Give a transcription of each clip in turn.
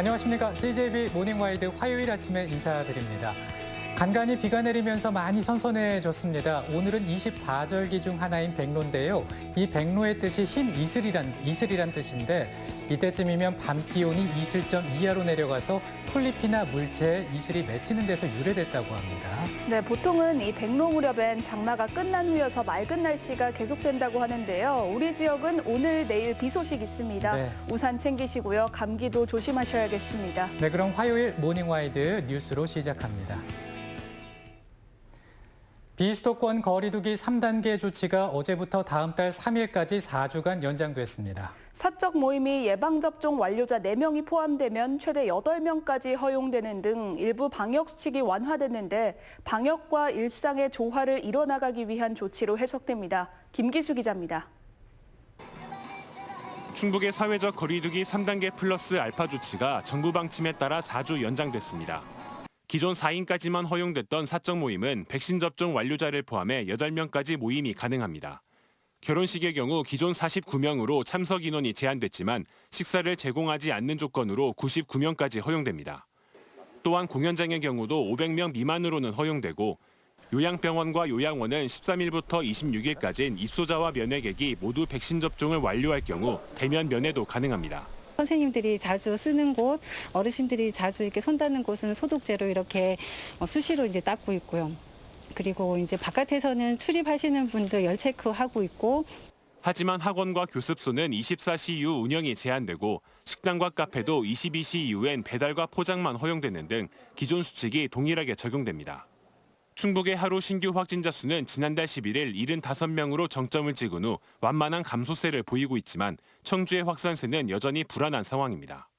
안녕하십니까. CJB 모닝와이드 화요일 아침에 인사드립니다. 간간히 비가 내리면서 많이 선선해졌습니다. 오늘은 24절기 중 하나인 백로인데요. 이 백로의 뜻이 흰 이슬이란 뜻인데 이때쯤이면 밤 기온이 이슬점 이하로 내려가서 풀잎이나 물체에 이슬이 맺히는 데서 유래됐다고 합니다. 네, 보통은 이 백로 무렵엔 장마가 끝난 후여서 맑은 날씨가 계속된다고 하는데요. 우리 지역은 오늘, 내일 비 소식 있습니다. 네. 우산 챙기시고요. 감기도 조심하셔야겠습니다. 네, 그럼 화요일 모닝와이드 뉴스로 시작합니다. 비수도권 거리두기 3단계 조치가 어제부터 다음 달 3일까지 4주간 연장됐습니다. 사적 모임이 예방접종 완료자 4명이 포함되면 최대 8명까지 허용되는 등 일부 방역 수칙이 완화됐는데 방역과 일상의 조화를 이뤄나가기 위한 조치로 해석됩니다. 김기수 기자입니다. 충북의 사회적 거리두기 3단계 플러스 알파 조치가 정부 방침에 따라 4주 연장됐습니다. 기존 4인까지만 허용됐던 사적 모임은 백신 접종 완료자를 포함해 8명까지 모임이 가능합니다. 결혼식의 경우 기존 49명으로 참석 인원이 제한됐지만 식사를 제공하지 않는 조건으로 99명까지 허용됩니다. 또한 공연장의 경우도 500명 미만으로는 허용되고 요양병원과 요양원은 13일부터 26일까지는 입소자와 면회객이 모두 백신 접종을 완료할 경우 대면 면회도 가능합니다. 선생님들이 자주 쓰는 곳, 어르신들이 자주 이렇게 손 닿는 곳은 소독제로 이렇게 수시로 이제 닦고 있고요. 그리고 이제 바깥에서는 출입하시는 분들 열 체크하고 있고. 하지만 학원과 교습소는 24시 이후 운영이 제한되고 식당과 카페도 22시 이후엔 배달과 포장만 허용되는 등 기존 수칙이 동일하게 적용됩니다. 충북의 하루 신규 확진자 수는 지난달 11일 75명으로 정점을 찍은 후 완만한 감소세를 보이고 있지만 청주의 확산세는 여전히 불안한 상황입니다.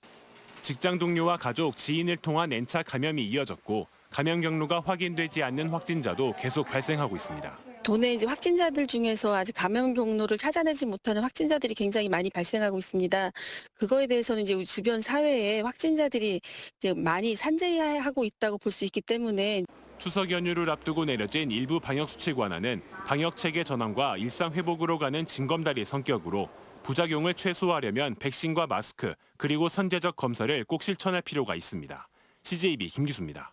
직장 동료와 가족, 지인을 통한 N차 감염이 이어졌고 감염 경로가 확인되지 않는 확진자도 계속 발생하고 있습니다. 도내 이제 확진자들 중에서 아직 감염 경로를 찾아내지 못하는 확진자들이 굉장히 많이 발생하고 있습니다. 그거에 대해서는 이제 우리 주변 사회에 확진자들이 이제 많이 산재하고 있다고 볼 수 있기 때문에. 추석 연휴를 앞두고 내려진 일부 방역 수칙 완화는 방역 체계 전환과 일상 회복으로 가는 징검다리 성격으로 부작용을 최소화하려면 백신과 마스크 그리고 선제적 검사를 꼭 실천할 필요가 있습니다. CJB 김기수입니다.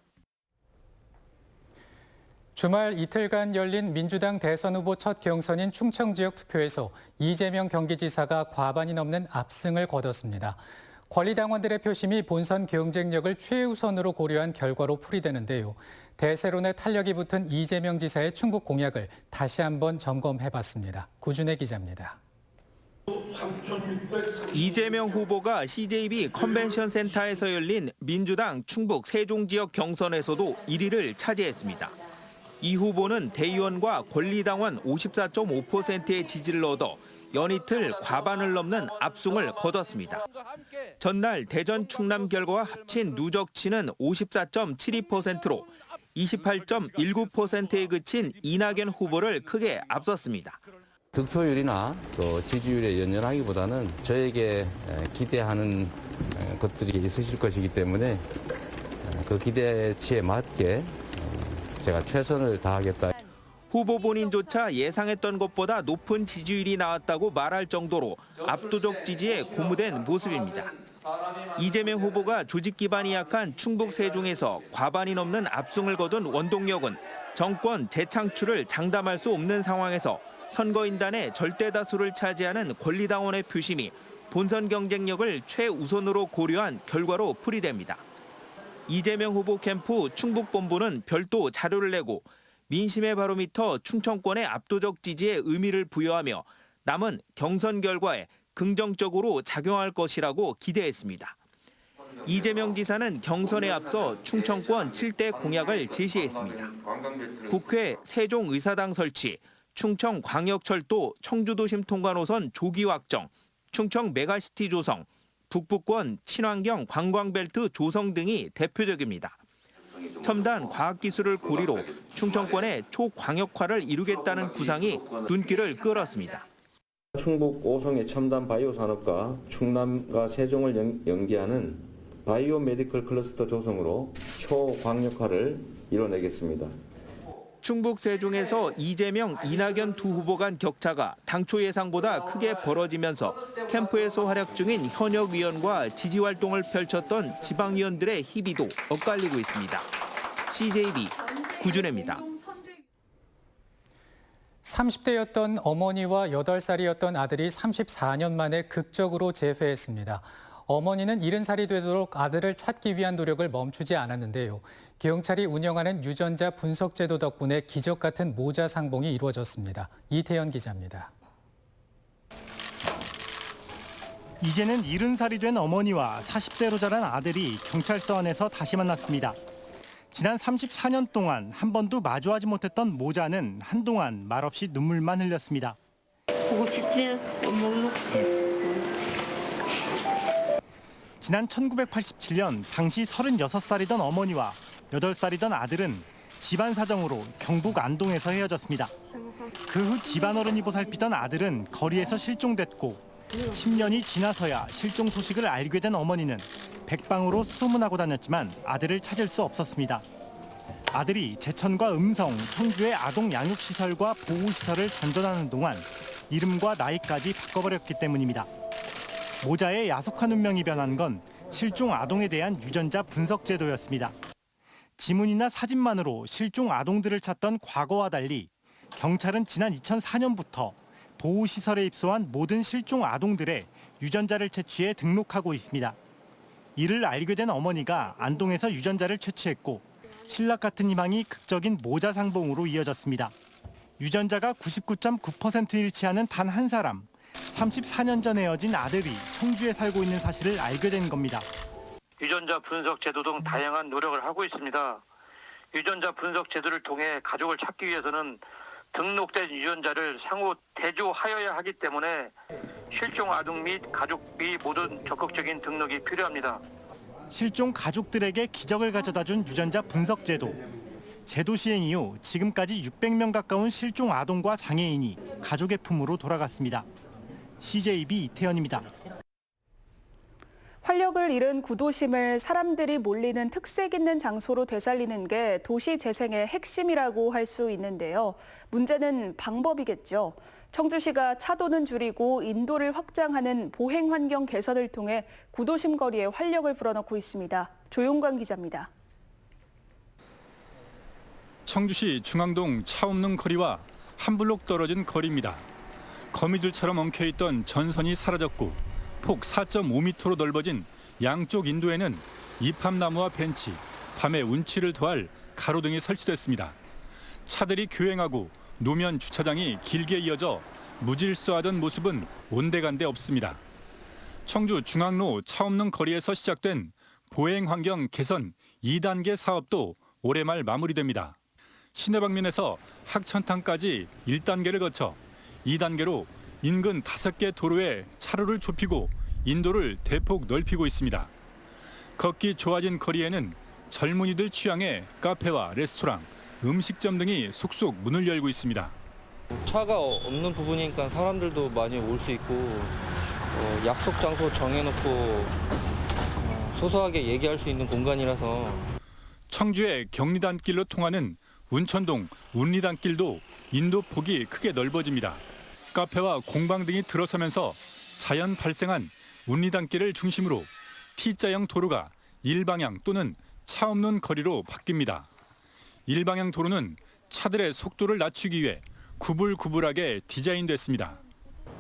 주말 이틀간 열린 민주당 대선 후보 첫 경선인 충청 지역 투표에서 이재명 경기지사가 과반이 넘는 압승을 거뒀습니다. 권리당원들의 표심이 본선 경쟁력을 최우선으로 고려한 결과로 풀이되는데요. 대세론의 탄력이 붙은 이재명 지사의 충북 공약을 다시 한번 점검해봤습니다. 구준혜 기자입니다. 이재명 후보가 CJB 컨벤션 센터에서 열린 민주당 충북 세종 지역 경선에서도 1위를 차지했습니다. 이 후보는 대의원과 권리당원 54.5%의 지지를 얻어 연이틀 과반을 넘는 압승을 거뒀습니다. 전날 대전 충남 결과와 합친 누적치는 54.72%로 28.19%에 그친 이낙연 후보를 크게 앞섰습니다. 득표율이나 또 지지율에 연연하기보다는 저에게 기대하는 것들이 있으실 것이기 때문에 그 기대치에 맞게 제가 최선을 다하겠다. 후보 본인조차 예상했던 것보다 높은 지지율이 나왔다고 말할 정도로 압도적 지지에 고무된 모습입니다. 이재명 후보가 조직 기반이 약한 충북 세종에서 과반이 넘는 압승을 거둔 원동력은 정권 재창출을 장담할 수 없는 상황에서 선거인단의 절대 다수를 차지하는 권리당원의 표심이 본선 경쟁력을 최우선으로 고려한 결과로 풀이됩니다. 이재명 후보 캠프 충북본부는 별도 자료를 내고 민심의 바로미터 충청권의 압도적 지지에 의미를 부여하며 남은 경선 결과에 긍정적으로 작용할 것이라고 기대했습니다. 이재명 지사는 경선에 앞서 충청권 7대 공약을 제시했습니다. 국회 세종의사당 설치, 충청광역철도 청주도심 통과 노선 조기 확정, 충청 메가시티 조성, 북부권 친환경 관광벨트 조성 등이 대표적입니다. 첨단 과학기술을 고리로 충청권의 초광역화를 이루겠다는 구상이 눈길을 끌었습니다. 충북 오송의 첨단 바이오 산업과 충남과 세종을 연계하는 바이오 메디컬 클러스터 조성으로 초광역화를 이뤄내겠습니다. 충북 세종에서 이재명, 이낙연 두 후보 간 격차가 당초 예상보다 크게 벌어지면서 캠프에서 활약 중인 현역 위원과 지지 활동을 펼쳤던 지방위원들의 희비도 엇갈리고 있습니다. CJB 구준혜입니다. 30대였던 어머니와 8살이었던 아들이 34년 만에 극적으로 재회했습니다. 어머니는 70살이 되도록 아들을 찾기 위한 노력을 멈추지 않았는데요. 경찰이 운영하는 유전자 분석 제도 덕분에 기적 같은 모자 상봉이 이루어졌습니다. 이태현 기자입니다. 이제는 70살이 된 어머니와 40대로 자란 아들이 경찰서 안에서 다시 만났습니다. 지난 34년 동안 한 번도 마주하지 못했던 모자는 한동안 말없이 눈물만 흘렸습니다. 보고 싶지? 엄마. 지난 1987년 당시 36살이던 어머니와 8살이던 아들은 집안 사정으로 경북 안동에서 헤어졌습니다. 그 후 집안어른이 보살피던 아들은 거리에서 실종됐고 10년이 지나서야 실종 소식을 알게 된 어머니는 백방으로 수소문하고 다녔지만 아들을 찾을 수 없었습니다. 아들이 제천과 음성, 청주의 아동 양육시설과 보호시설을 전전하는 동안 이름과 나이까지 바꿔버렸기 때문입니다. 모자의 야속한 운명이 변한 건 실종 아동에 대한 유전자 분석 제도였습니다. 지문이나 사진만으로 실종 아동들을 찾던 과거와 달리 경찰은 지난 2004년부터 보호시설에 입소한 모든 실종 아동들의 유전자를 채취해 등록하고 있습니다. 이를 알게 된 어머니가 안동에서 유전자를 채취했고 신락 같은 희망이 극적인 모자 상봉으로 이어졌습니다. 유전자가 99.9% 일치하는 단 한 사람, 34년 전 헤어진 아들이 청주에 살고 있는 사실을 알게 된 겁니다. 유전자 분석 제도 등 다양한 노력을 하고 있습니다. 유전자 분석 제도를 통해 가족을 찾기 위해서는 등록된 유전자를 상호 대조하여야 하기 때문에 실종 아동 및 가족의 모든 적극적인 등록이 필요합니다. 실종 가족들에게 기적을 가져다준 유전자 분석 제도. 제도 시행 이후 지금까지 600명 가까운 실종 아동과 장애인이 가족의 품으로 돌아갔습니다. CJB 이태현입니다. 활력을 잃은 구도심을 사람들이 몰리는 특색 있는 장소로 되살리는 게 도시 재생의 핵심이라고 할 수 있는데요. 문제는 방법이겠죠. 청주시가 차도는 줄이고 인도를 확장하는 보행 환경 개선을 통해 구도심 거리에 활력을 불어넣고 있습니다. 조용관 기자입니다. 청주시 중앙동 차 없는 거리와 한 블록 떨어진 거리입니다. 거미줄처럼 엉켜있던 전선이 사라졌고 폭 4.5m로 넓어진 양쪽 인도에는 이팝나무와 벤치, 밤에 운치를 더할 가로등이 설치됐습니다. 차들이 교행하고 노면 주차장이 길게 이어져 무질서하던 모습은 온데간데 없습니다. 청주 중앙로 차 없는 거리에서 시작된 보행 환경 개선 2단계 사업도 올해 말 마무리됩니다. 시내 방면에서 학천탕까지 1단계를 거쳐 2단계로 인근 5개 도로에 차로를 좁히고 인도를 대폭 넓히고 있습니다. 걷기 좋아진 거리에는 젊은이들 취향의 카페와 레스토랑, 음식점 등이 속속 문을 열고 있습니다. 차가 없는 부분이니까 사람들도 많이 올 수 있고 약속 장소 정해놓고 소소하게 얘기할 수 있는 공간이라서. 청주의 경리단길로 통하는 운천동 운리단길도 인도 폭이 크게 넓어집니다. 카페와 공방 등이 들어서면서 자연 발생한 운리단길을 중심으로 T자형 도로가 일방향 또는 차 없는 거리로 바뀝니다. 일방향 도로는 차들의 속도를 낮추기 위해 구불구불하게 디자인됐습니다.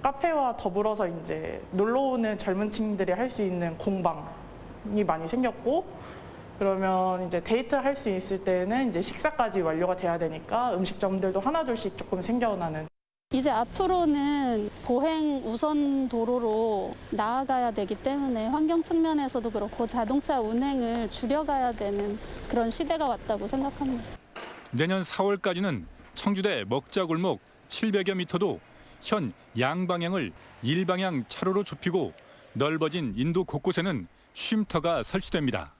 카페와 더불어서 이제 놀러 오는 젊은 층들이 할 수 있는 공방이 많이 생겼고, 그러면 이제 데이트 할 수 있을 때는 이제 식사까지 완료가 돼야 되니까 음식점들도 하나둘씩 조금 생겨나는. 이제 앞으로는 보행 우선 도로로 나아가야 되기 때문에 환경 측면에서도 그렇고 자동차 운행을 줄여가야 되는 그런 시대가 왔다고 생각합니다. 내년 4월까지는 청주대 먹자골목 700여 미터도 현 양방향을 일방향 차로로 좁히고 넓어진 인도 곳곳에는 쉼터가 설치됩니다.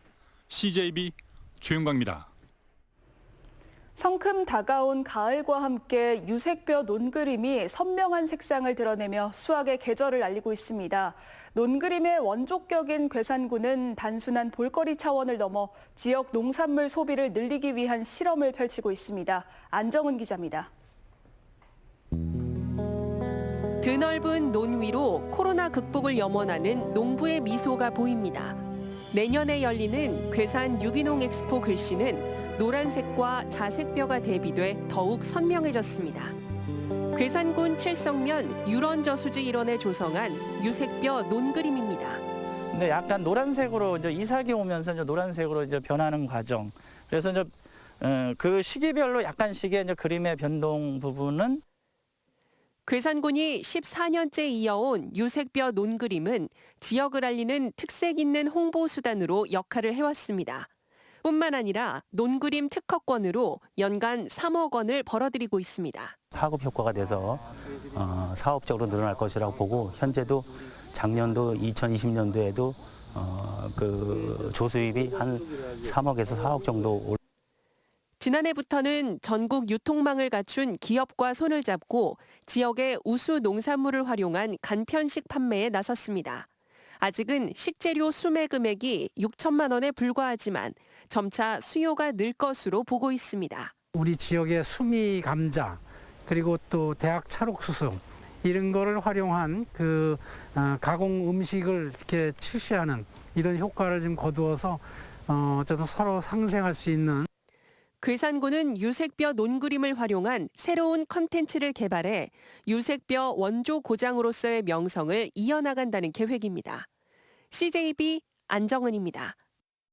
CJB 조용광입니다. 성큼 다가온 가을과 함께 유색벼 논그림이 선명한 색상을 드러내며 수확의 계절을 알리고 있습니다. 논그림의 원조격인 괴산군은 단순한 볼거리 차원을 넘어 지역 농산물 소비를 늘리기 위한 실험을 펼치고 있습니다. 안정은 기자입니다. 드넓은 논 위로 코로나 극복을 염원하는 농부의 미소가 보입니다. 내년에 열리는 괴산 유기농 엑스포 글씨는 노란색과 자색벼가 대비돼 더욱 선명해졌습니다. 괴산군 칠성면 유런저수지 일원에 조성한 유색벼 논그림입니다. 근데 약간 노란색으로 이제 이삭이 오면서 이제 노란색으로 이제 변하는 과정. 그래서 이제 그 시기별로 약간씩의 이제 그림의 변동 부분은 괴산군이 14년째 이어온 유색벼 논그림은 지역을 알리는 특색 있는 홍보 수단으로 역할을 해왔습니다. 뿐만 아니라 논그림 특허권으로 연간 3억 원을 벌어들이고 있습니다. 파급 효과가 돼서 사업적으로 늘어날 것이라고 보고 현재도 작년도 2020년도에도 그 조수입이 한 3억에서 4억 정도. 지난해부터는 전국 유통망을 갖춘 기업과 손을 잡고 지역의 우수 농산물을 활용한 간편식 판매에 나섰습니다. 아직은 식재료 수매 금액이 6천만 원에 불과하지만 점차 수요가 늘 것으로 보고 있습니다. 우리 지역의 수미 감자 그리고 또 대학 찰옥수수 이런 거를 활용한 그 가공 음식을 이렇게 출시하는 이런 효과를 좀 거두어서 어쨌든 서로 상생할 수 있는. 괴산군은 유색벼 논그림을 활용한 새로운 컨텐츠를 개발해 유색벼 원조 고장으로서의 명성을 이어나간다는 계획입니다. CJB 안정은입니다.